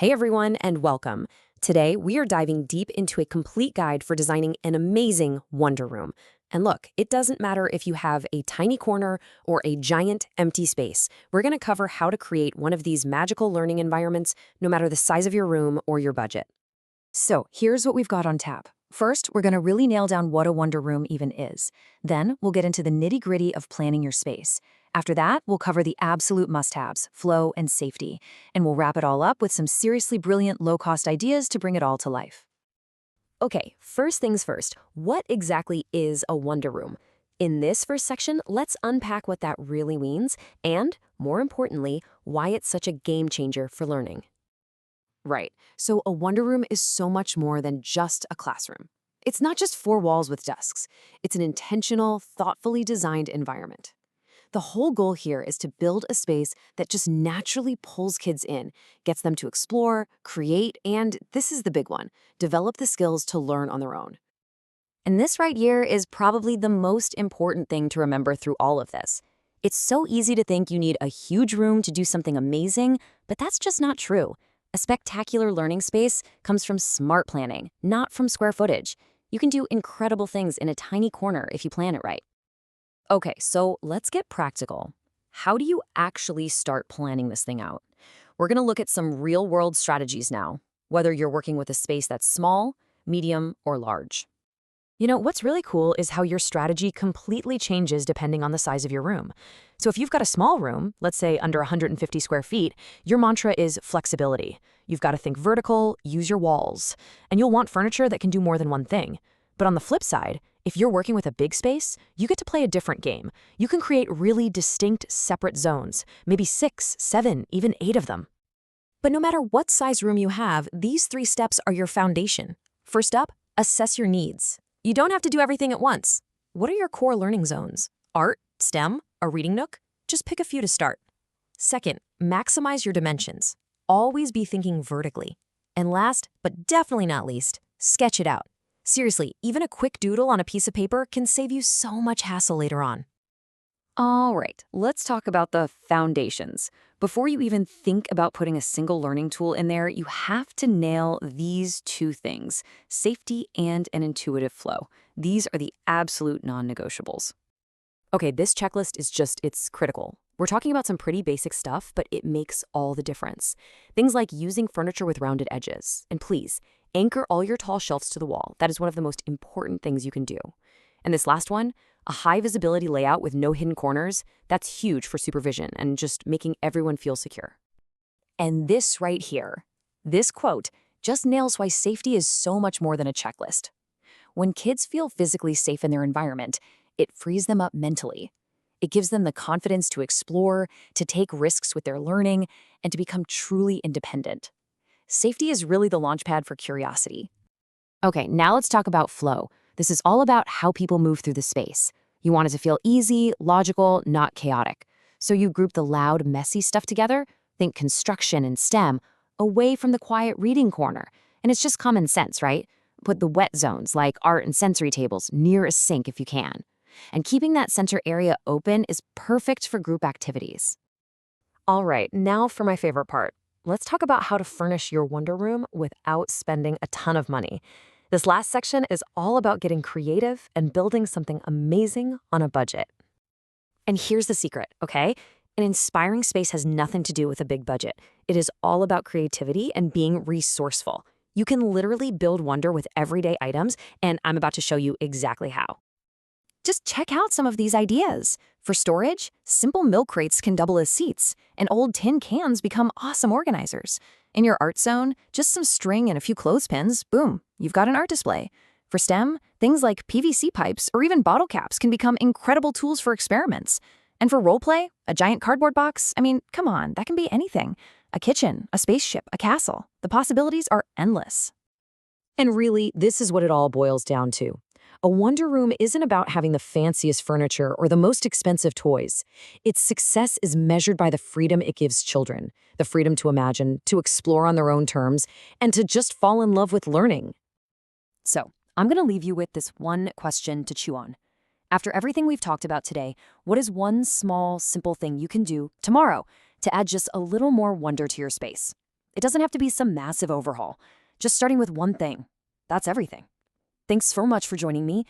Hey everyone, and welcome. Today, we are diving deep into a complete guide for designing an amazing Wonder Room. And look, it doesn't matter if you have a tiny corner or a giant empty space. We're going to cover how to create one of these magical learning environments, no matter the size of your room or your budget. So here's what we've got on tap. First, we're going to really nail down what a Wonder Room even is. Then, we'll get into the nitty-gritty of planning your space. After that, we'll cover the absolute must-haves, flow and safety. And we'll wrap it all up with some seriously brilliant low-cost ideas to bring it all to life. Okay, first things first, what exactly is a Wonder Room? In this first section, let's unpack what that really means and, more importantly, why it's such a game changer for learning. Right. So a Wonder Room is so much more than just a classroom. It's not just four walls with desks. It's an intentional, thoughtfully designed environment. The whole goal here is to build a space that just naturally pulls kids in, gets them to explore, create, and this is the big one, develop the skills to learn on their own. And this right here is probably the most important thing to remember through all of this. It's so easy to think you need a huge room to do something amazing, but that's just not true. A spectacular learning space comes from smart planning, not from square footage. You can do incredible things in a tiny corner if you plan it right. Okay, so let's get practical. How do you actually start planning this thing out? We're going to look at some real-world strategies now, whether you're working with a space that's small, medium, or large. You know, what's really cool is how your strategy completely changes depending on the size of your room. So if you've got a small room, let's say under 150 square feet, your mantra is flexibility. You've got to think vertical, use your walls, and you'll want furniture that can do more than one thing. But on the flip side, if you're working with a big space, you get to play a different game. You can create really distinct, separate zones, maybe 6, 7, even 8 of them. But no matter what size room you have, these 3 steps are your foundation. First up, assess your needs. You don't have to do everything at once. What are your core learning zones? Art, STEM, a reading nook? Just pick a few to start. Second, maximize your dimensions. Always be thinking vertically. And last, but definitely not least, sketch it out. Seriously, even a quick doodle on a piece of paper can save you so much hassle later on. All right, let's talk about the foundations. Before you even think about putting a single learning tool in there, you have to nail these 2 things, safety and an intuitive flow. These are the absolute non-negotiables. Okay, this checklist it's critical. We're talking about some pretty basic stuff, but it makes all the difference. Things like using furniture with rounded edges. And please, anchor all your tall shelves to the wall. That is one of the most important things you can do. And this last one, a high visibility layout with no hidden corners, that's huge for supervision and just making everyone feel secure. And this right here, this quote, just nails why safety is so much more than a checklist. When kids feel physically safe in their environment, it frees them up mentally. It gives them the confidence to explore, to take risks with their learning, and to become truly independent. Safety is really the launchpad for curiosity. Okay, now let's talk about flow. This is all about how people move through the space. You want it to feel easy, logical, not chaotic. So you group the loud, messy stuff together, think construction and STEM, away from the quiet reading corner. And it's just common sense, right? Put the wet zones, like art and sensory tables, near a sink if you can. And keeping that center area open is perfect for group activities. All right, now for my favorite part. Let's talk about how to furnish your Wonder Room without spending a ton of money. This last section is all about getting creative and building something amazing on a budget. And here's the secret, okay? An inspiring space has nothing to do with a big budget. It is all about creativity and being resourceful. You can literally build wonder with everyday items, and I'm about to show you exactly how. Just check out some of these ideas. For storage, simple milk crates can double as seats, and old tin cans become awesome organizers. In your art zone, just some string and a few clothespins, boom, you've got an art display. For STEM, things like PVC pipes or even bottle caps can become incredible tools for experiments. And for role play, a giant cardboard box, I mean, come on, that can be anything. A kitchen, a spaceship, a castle. The possibilities are endless. And really, this is what it all boils down to. A Wonder Room isn't about having the fanciest furniture or the most expensive toys. Its success is measured by the freedom it gives children, the freedom to imagine, to explore on their own terms, and to just fall in love with learning. So, I'm going to leave you with this one question to chew on. After everything we've talked about today, what is one small, simple thing you can do tomorrow to add just a little more wonder to your space? It doesn't have to be some massive overhaul. Just starting with one thing. That's everything. Thanks so much for joining me.